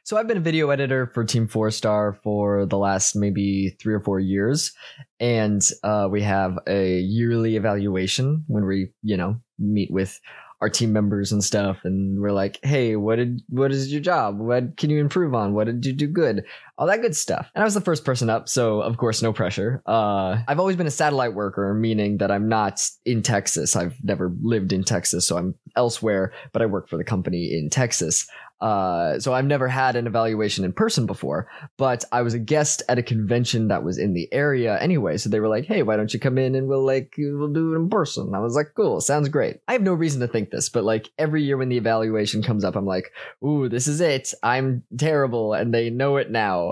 So I've been a video editor for Team 4-Star for the last maybe 3 or 4 years. And we have a yearly evaluation when we, meet with our team members and stuff. And we're like, hey, what is your job? What can you improve on? What did you do good? All that good stuff. And I was the first person up, so of course, no pressure. I've always been a satellite worker, meaning that I'm not in Texas. I've never lived in Texas, so I'm elsewhere, but I work for the company in Texas. So I've never had an evaluation in person before, but I was a guest at a convention that was in the area anyway. So they were like, hey, why don't you come in and we'll do it in person. I was like, cool, sounds great. I have no reason to think this, but like every year when the evaluation comes up, I'm like, ooh, this is it. I'm terrible. And they know it now.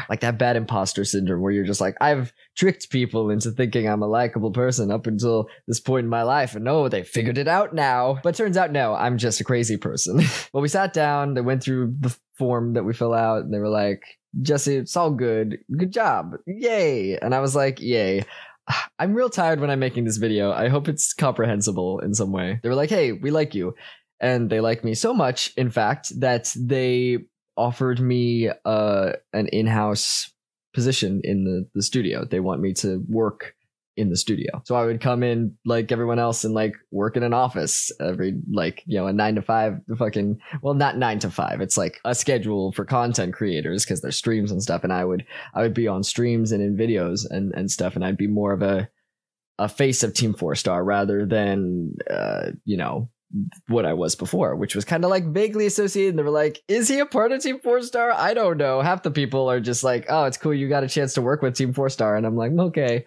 Like that bad imposter syndrome where you're just like, I've tricked people into thinking I'm a likable person up until this point in my life. And no, they figured it out now. But turns out, no, I'm just a crazy person. Well, we sat down, they went through the form that we fill out, and they were like, Jesse, it's all good. Good job. Yay. And I was like, yay. I'm real tired when I'm making this video. I hope it's comprehensible in some way. They were like, hey, we like you. And they like me so much, in fact, that they offered me an in-house position in the studio. They want me to work in the studio. So I would come in like everyone else and like work in an office every a 9 to 5 well, not 9 to 5. It's like a schedule for content creators because there's streams and stuff. And I would be on streams and in videos and stuff. And I'd be more of a face of Team 4-Star rather than, what I was before, which was kind of like vaguely associated. And they were like, is he a part of Team 4-Star? I don't know. Half the people are just like, oh, it's cool. You got a chance to work with Team 4-Star. And I'm like, okay.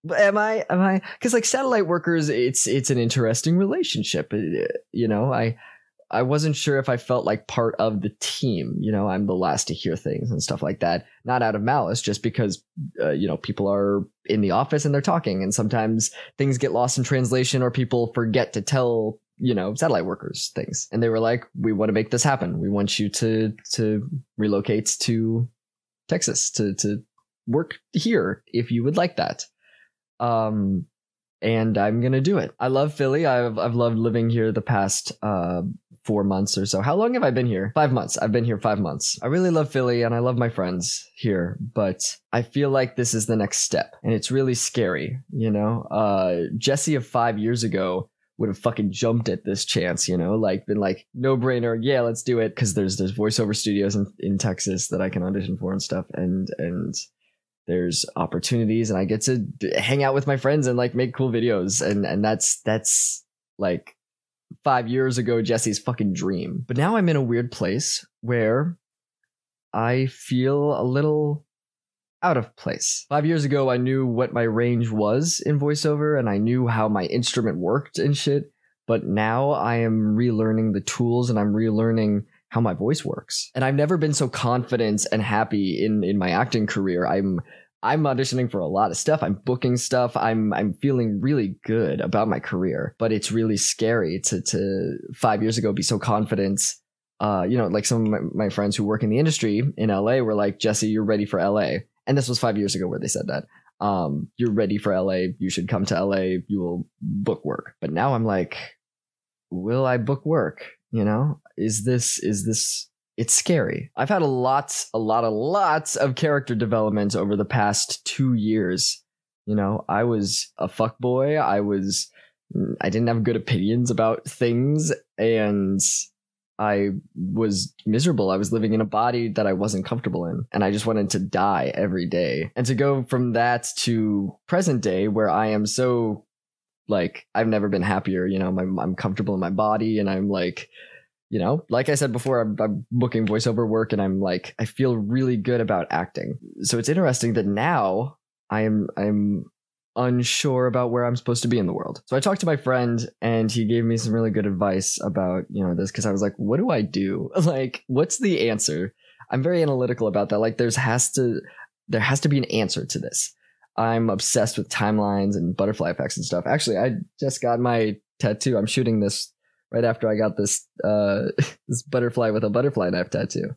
But am I? Because like satellite workers, it's an interesting relationship. I wasn't sure if I felt like part of the team. I'm the last to hear things and stuff like that. Not out of malice, just because people are in the office and they're talking, and sometimes things get lost in translation or people forget to tell satellite workers things. And they were like, we want to make this happen. We want you to relocate to Texas to work here if you would like that. And I'm gonna do it. I love Philly. I've loved living here the past 4 months or so. How long have I been here? 5 months. I've been here 5 months. I really love Philly and I love my friends here, but I feel like this is the next step and it's really scary. Jesse of 5 years ago would have fucking jumped at this chance, been like no brainer. Yeah, let's do it. Because there's voiceover studios in Texas that I can audition for and stuff. And there's opportunities and I get to hang out with my friends and like make cool videos. And that's like 5 years ago, Jesse's fucking dream. But now I'm in a weird place where I feel a little out of place. 5 years ago, I knew what my range was in voiceover and I knew how my instrument worked and shit. But now I am relearning the tools and I'm relearning how my voice works. And I've never been so confident and happy in my acting career. I'm auditioning for a lot of stuff. I'm booking stuff. I'm feeling really good about my career, but it's really scary to 5 years ago be so confident. Like some of my friends who work in the industry in LA were like, Jesse, you're ready for LA. And this was 5 years ago where they said that. You're ready for LA. You should come to LA. You will book work. But now I'm like, will I book work? Is this, it's scary. I've had a lot of character development over the past 2 years. I was a fuckboy. I didn't have good opinions about things and I was miserable. I was living in a body that I wasn't comfortable in and I just wanted to die every day. And to go from that to present day where I am so like, I've never been happier, I'm comfortable in my body and I'm like, like I said before, I'm booking voiceover work and I'm like, I feel really good about acting. So it's interesting that now I'm unsure about where I'm supposed to be in the world. So I talked to my friend and he gave me some really good advice about, this, because I was like, what do I do? Like, what's the answer? I'm very analytical about that. Like there has to be an answer to this. I'm obsessed with timelines and butterfly effects and stuff. Actually, I just got my tattoo. I'm shooting this right after I got this this butterfly with a butterfly knife tattoo,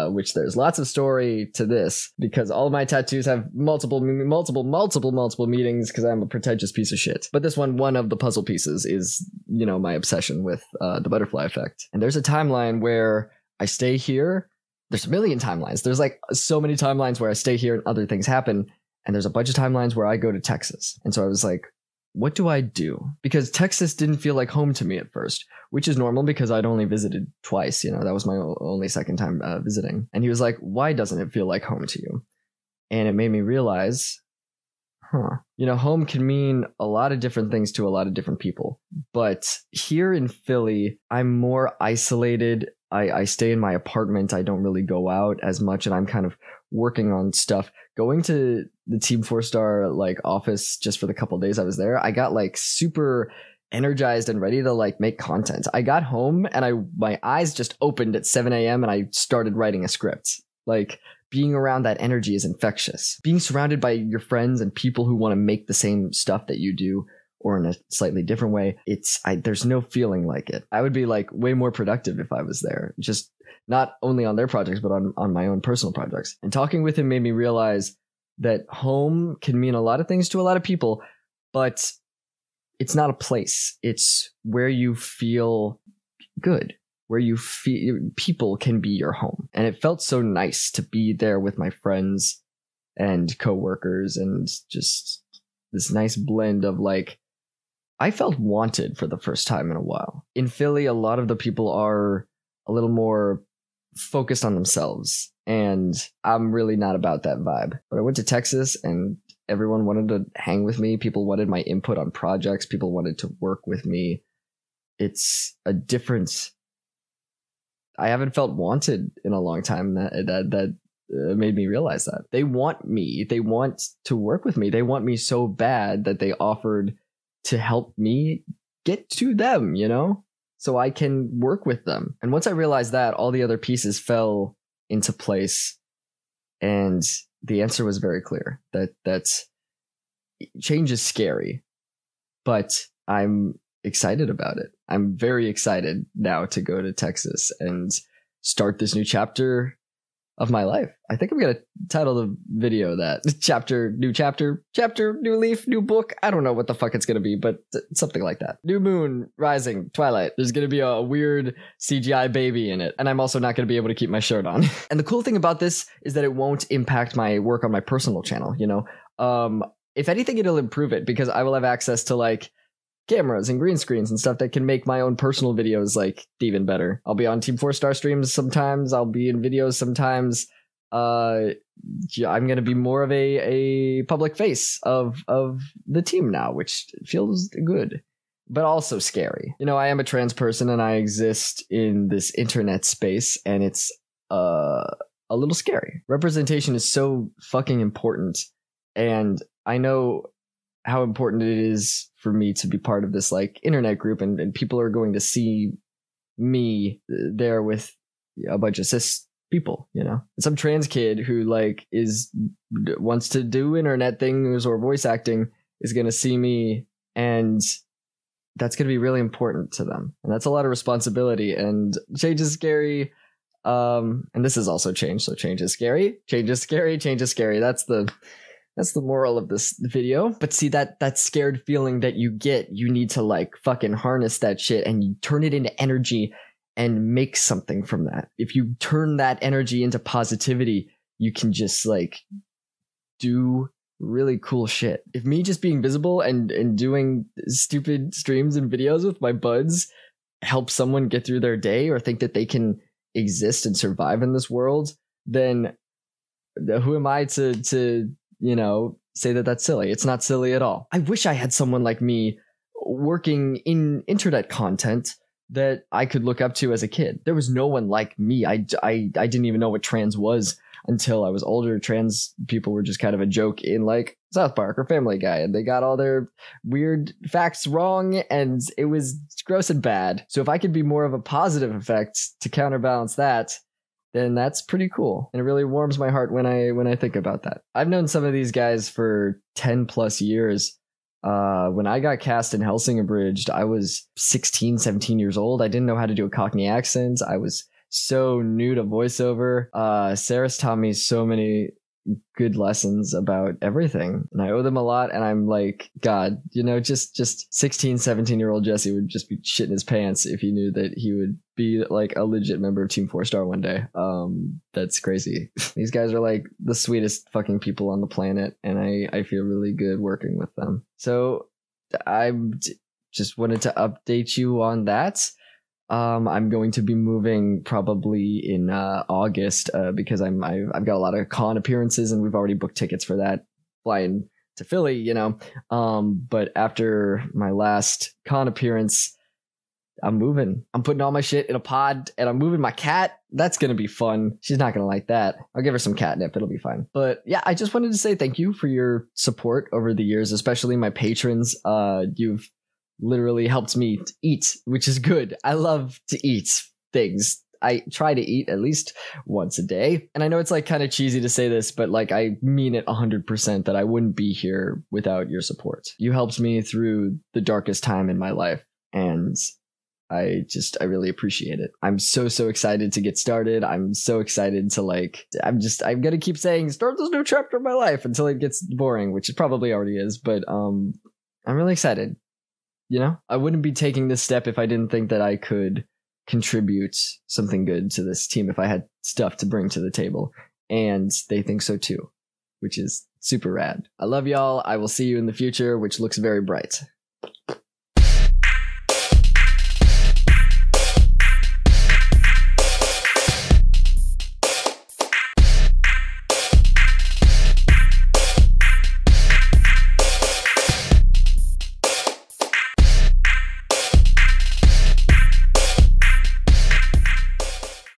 which there's lots of story to this because all of my tattoos have multiple meanings because I'm a pretentious piece of shit. But this one of the puzzle pieces is, my obsession with the butterfly effect. And there's a timeline where I stay here. There's a million timelines. There's like so many timelines where I stay here and other things happen. And there's a bunch of timelines where I go to Texas. And so I was like, what do I do? Because Texas didn't feel like home to me at first, which is normal because I'd only visited twice. You know, that was my only second time visiting. And he was like, why doesn't it feel like home to you? And it made me realize, you know, home can mean a lot of different things to a lot of different people. But here in Philly, I'm more isolated. I stay in my apartment. I don't really go out as much, and I'm kind of working on stuff. Going to the Team 4-Star like office just for the couple of days I was there, I got like super energized and ready to like make content. I got home and my eyes just opened at 7 a.m. and I started writing a script. Like, being around that energy is infectious. Being surrounded by your friends and people who want to make the same stuff that you do, or in a slightly different way, there's no feeling like it. I would be like way more productive if I was there, just not only on their projects, but on my own personal projects. And talking with him made me realize that home can mean a lot of things to a lot of people, but it's not a place. It's where you feel good, where you feel people can be your home. And it felt so nice to be there with my friends and coworkers, and just this nice blend of like, I felt wanted for the first time in a while. In Philly, a lot of the people are a little more focused on themselves, and I'm really not about that vibe. But I went to Texas and everyone wanted to hang with me. People wanted my input on projects. People wanted to work with me. It's a difference. I haven't felt wanted in a long time. That made me realize that they want me. They want to work with me. They want me so bad that they offered to help me get to them, you know, so I can work with them. And once I realized that, all the other pieces fell into place. And the answer was very clear that change is scary, but I'm excited about it. I'm very excited now to go to Texas and start this new chapter of my life. I think I'm going to title the video that chapter, new leaf, new book. I don't know what the fuck it's going to be, but something like that. New moon, rising, twilight. There's going to be a weird CGI baby in it. And I'm also not going to be able to keep my shirt on. And the cool thing about this is that it won't impact my work on my personal channel. You know, if anything, it'll improve it because I will have access to like cameras and green screens and stuff that can make my own personal videos like even better. I'll be on Team 4-Star streams sometimes. I'll be in videos sometimes. I'm going to be more of a public face of the team now, which feels good, but also scary. You know, I am a trans person and I exist in this internet space, and it's a little scary. Representation is so fucking important, and I know how important it is for me to be part of this like internet group, and people are going to see me there with a bunch of cis people, you know. Some trans kid who like wants to do internet things or voice acting is going to see me, and that's going to be really important to them, and that's a lot of responsibility. And change is scary, and this is also change, so change is scary. That's the moral of this video. But see, that scared feeling that you get, you need to like fucking harness that shit and you turn it into energy and make something from that. If you turn that energy into positivity, you can just like do really cool shit. If me just being visible and doing stupid streams and videos with my buds help someone get through their day or think that they can exist and survive in this world, then who am I to you know, say that that's silly? It's not silly at all. I wish I had someone like me working in internet content that I could look up to as a kid. There was no one like me. I didn't even know what trans was until I was older. Trans people were just kind of a joke in like South Park or Family Guy, and they got all their weird facts wrong, and it was gross and bad. So if I could be more of a positive effect to counterbalance that, then that's pretty cool. And it really warms my heart when I think about that. I've known some of these guys for 10 plus years. When I got cast in Helsing Abridged, I was 16, 17 years old. I didn't know how to do a Cockney accent. I was so new to voiceover. Sarah's taught me so many good lessons about everything, and I owe them a lot. And I'm like, God, just 16, 17-year-old Jesse would just be shitting his pants if he knew that he would be like a legit member of Team 4-Star one day. That's crazy. These guys are like the sweetest fucking people on the planet, and I feel really good working with them. So I just wanted to update you on that. I'm going to be moving probably in August because I've got a lot of con appearances, and we've already booked tickets for that, flying to Philly, but after my last con appearance, I'm moving. I'm putting all my shit in a pod, and I'm moving my cat. That's going to be fun. She's not going to like that. I'll give her some catnip. It'll be fine. But yeah, I just wanted to say thank you for your support over the years, especially my patrons. You've literally helped me eat, which is good. I love to eat things. I try to eat at least once a day. And I know it's like kind of cheesy to say this, but like I mean it 100% that I wouldn't be here without your support. You helped me through the darkest time in my life, and I really appreciate it. I'm so excited to get started. I'm so excited to I'm gonna keep saying start this new chapter of my life until it gets boring, which it probably already is, but I'm really excited. I wouldn't be taking this step if I didn't think that I could contribute something good to this team, if I had stuff to bring to the table. And they think so too, which is super rad. I love y'all. I will see you in the future, which looks very bright.